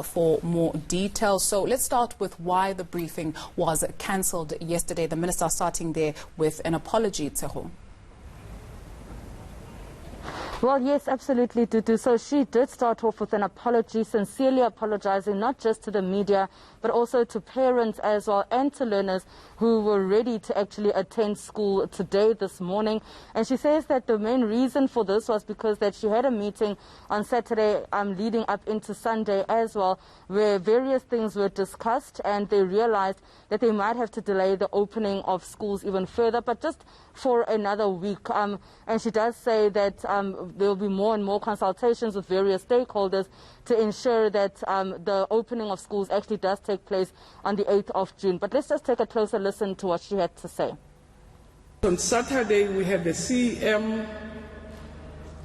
for more details. So let's start with why the briefing was cancelled yesterday. The minister starting there with an apology, Tseho. Well, yes, absolutely, Dudu. So she did start off with an apology, sincerely apologizing not just to the media, but also to parents as well and to learners who were ready to actually attend school today, this morning. And she says that the main reason for this was because that she had a meeting on Saturday leading up into Sunday as well, where various things were discussed, and they realized that they might have to delay the opening of schools even further, but just for another week. And she does say that there will be more and more consultations with various stakeholders to ensure that the opening of schools actually does take place on the 8th of June. But let's just take a closer listen to what she had to say. On Saturday, we had the CEM,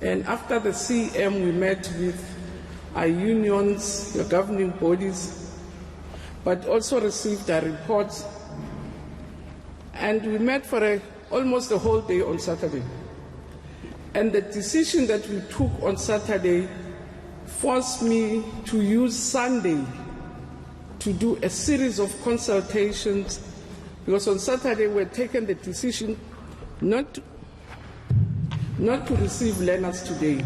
and after the CEM, we met with our unions, the governing bodies, but also received a report. And we met for almost the whole day on Saturday. And the decision that we took on Saturday forced me to use Sunday to do a series of consultations, because on Saturday we had taken the decision not to receive learners today.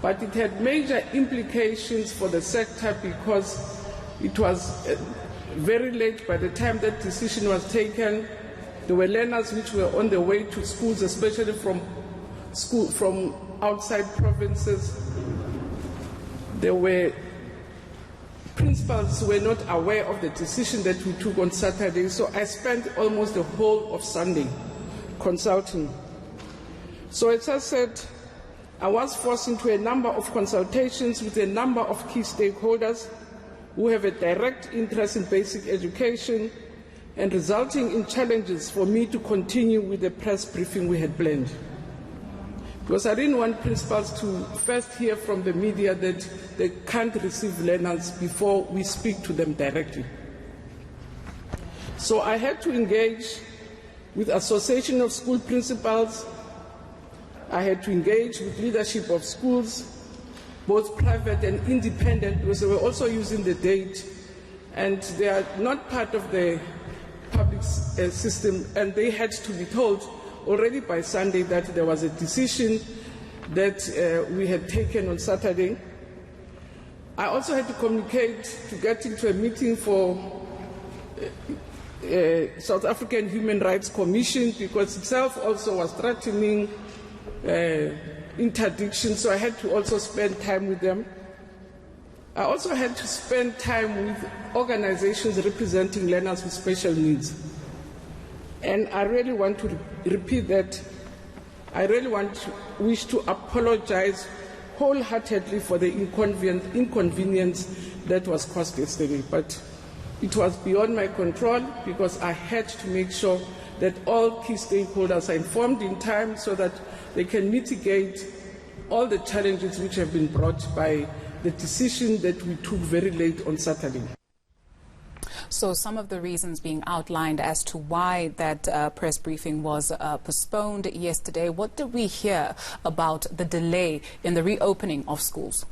But it had major implications for the sector because it was very late by the time that decision was taken. There were learners which were on their way to schools, especially from outside provinces. There were principals who were not aware of the decision that we took on Saturday, so I spent almost the whole of Sunday consulting. So as I said, I was forced into a number of consultations with a number of key stakeholders who have a direct interest in basic education, and resulting in challenges for me to continue with the press briefing we had planned. Because I didn't want principals to first hear from the media that they can't receive learners before we speak to them directly. So I had to engage with Association of School Principals. I had to engage with leadership of schools, both private and independent, because they were also using the date, and they are not part of the public system, and they had to be told already by Sunday that there was a decision that we had taken on Saturday. I also had to communicate to get into a meeting for South African Human Rights Commission, because itself also was threatening interdiction, so I had to also spend time with them. I also had to spend time with organizations representing learners with special needs. And I really want to repeat that. I really wish to apologize wholeheartedly for the inconvenience that was caused yesterday. But it was beyond my control, because I had to make sure that all key stakeholders are informed in time so that they can mitigate all the challenges which have been brought by the decision that we took very late on Saturday. So some of the reasons being outlined as to why that press briefing was postponed yesterday. What did we hear about the delay in the reopening of schools?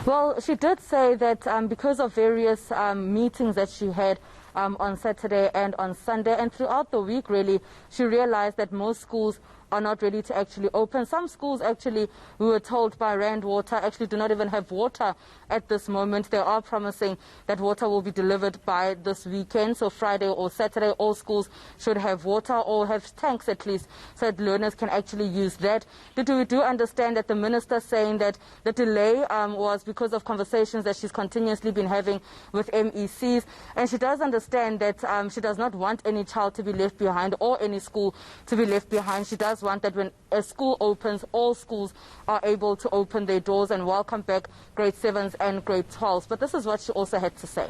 Well, she did say that because of various meetings that she had on Saturday and on Sunday, and throughout the week, really, she realized that most schools are not ready to actually open. Some schools actually, we were told by Rand Water, actually do not even have water at this moment. They are promising that water will be delivered by this weekend, so Friday or Saturday all schools should have water or have tanks at least, so that learners can actually use that. We do understand that the minister saying that the delay was because of conversations that she's continuously been having with MECs, and she does understand that she does not want any child to be left behind or any school to be left behind. She does want that when a school opens, all schools are able to open their doors and welcome back grade 7s and grade 12s. But this is what she also had to say.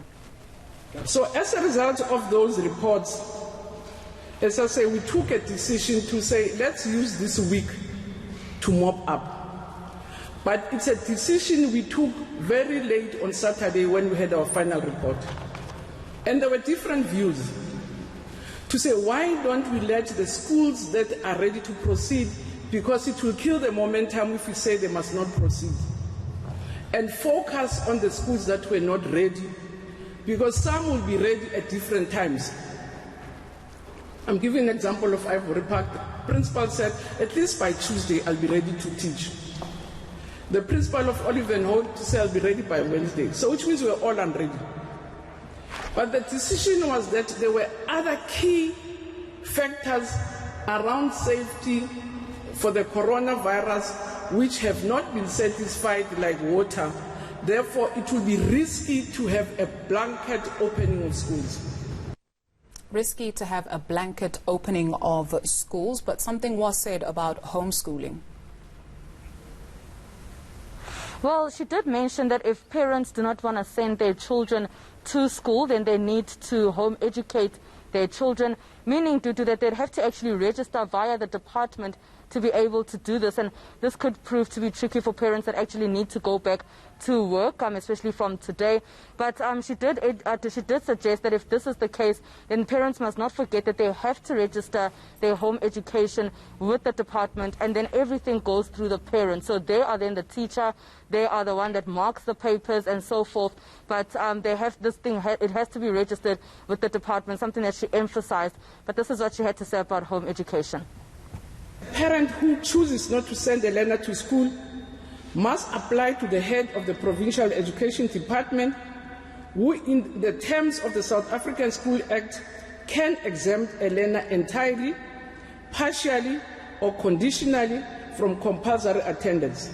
So as a result of those reports, as I say, we took a decision to say, let's use this week to mop up. But it's a decision we took very late on Saturday when we had our final report. And there were different views. To say, why don't we let the schools that are ready to proceed, because it will kill the momentum if we say they must not proceed. and focus on the schools that were not ready, because some will be ready at different times. I'm giving an example of Ivory Park. The principal said, at least by Tuesday, I'll be ready to teach. The principal of Olive and Holt said, I'll be ready by Wednesday. So which means we're all unready. But the decision was that there were other key factors around safety for the coronavirus which have not been satisfied, like water. Therefore, it will be risky to have a blanket opening of schools. Risky to have a blanket opening of schools, but something was said about homeschooling. Well, she did mention that if parents do not want to send their children to school, then they need to home educate their children, meaning due to that they'd have to actually register via the department to be able to do this, and this could prove to be tricky for parents that actually need to go back to work, especially from today. But she did suggest that if this is the case, then parents must not forget that they have to register their home education with the department, and then everything goes through the parents. So they are then the teacher, they are the one that marks the papers and so forth. But they have this thing, it has to be registered with the department, something that she emphasized. But this is what she had to say about home education. A parent who chooses not to send a learner to school must apply to the head of the Provincial Education Department, who in the terms of the South African School Act can exempt a learner entirely, partially or conditionally from compulsory attendance,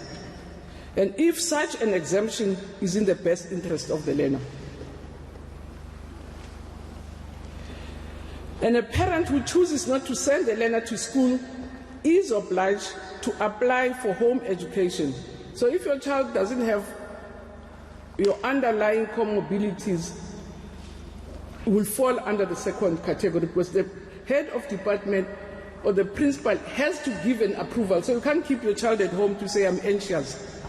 and if such an exemption is in the best interest of the learner. And a parent who chooses not to send a learner to school is obliged to apply for home education. So if your child doesn't have your underlying comorbidities, will fall under the second category, because the head of department or the principal has to give an approval. So you can't keep your child at home to say, I'm anxious.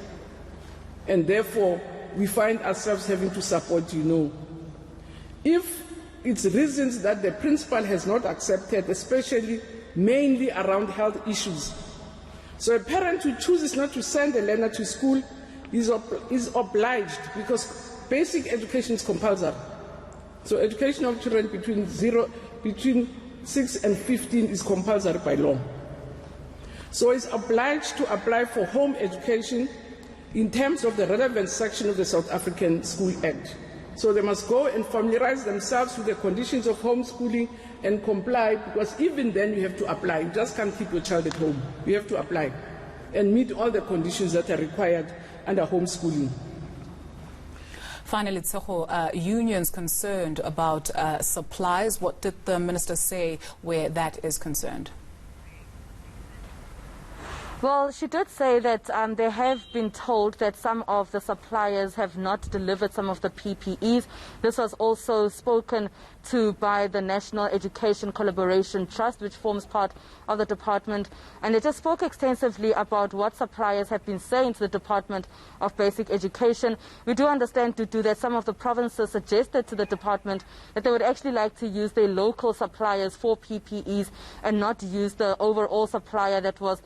And therefore, we find ourselves having to support you. No. If it's reasons that the principal has not accepted, especially mainly around health issues. So a parent who chooses not to send a learner to school is obliged, because basic education is compulsory. So education of children between 6 and 15 is compulsory by law. So is obliged to apply for home education in terms of the relevant section of the South African School Act. So they must go and familiarize themselves with the conditions of homeschooling and comply, because even then you have to apply. You just can't keep your child at home. You have to apply and meet all the conditions that are required under homeschooling. Finally, Tsoho, unions concerned about supplies. What did the minister say where that is concerned? Well, she did say that they have been told that some of the suppliers have not delivered some of the PPEs. This was also spoken to by the National Education Collaboration Trust, which forms part of the department. And they just spoke extensively about what suppliers have been saying to the Department of Basic Education. We do understand that some of the provinces suggested to the department that they would actually like to use their local suppliers for PPEs and not use the overall supplier that was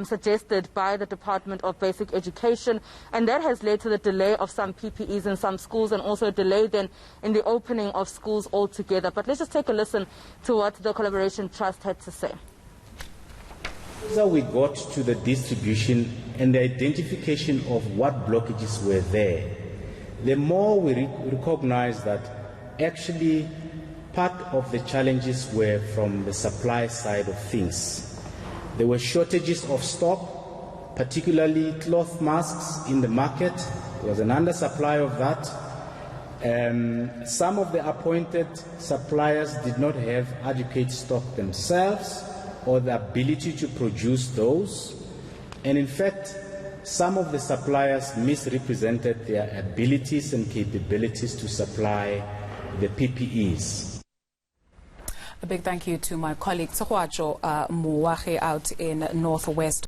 suggested by the Department of Basic Education, and that has led to the delay of some PPEs in some schools and also a delay then in the opening of schools altogether. But let's just take a listen to what the Collaboration Trust had to say. So we got to the distribution and the identification of what blockages were there, the more we recognize that actually part of the challenges were from the supply side of things. There were shortages of stock, particularly cloth masks in the market. There was an undersupply of that. Some of the appointed suppliers did not have adequate stock themselves or the ability to produce those. And in fact, some of the suppliers misrepresented their abilities and capabilities to supply the PPEs. A big thank you to my colleague Tsoho Muwache out in Northwest.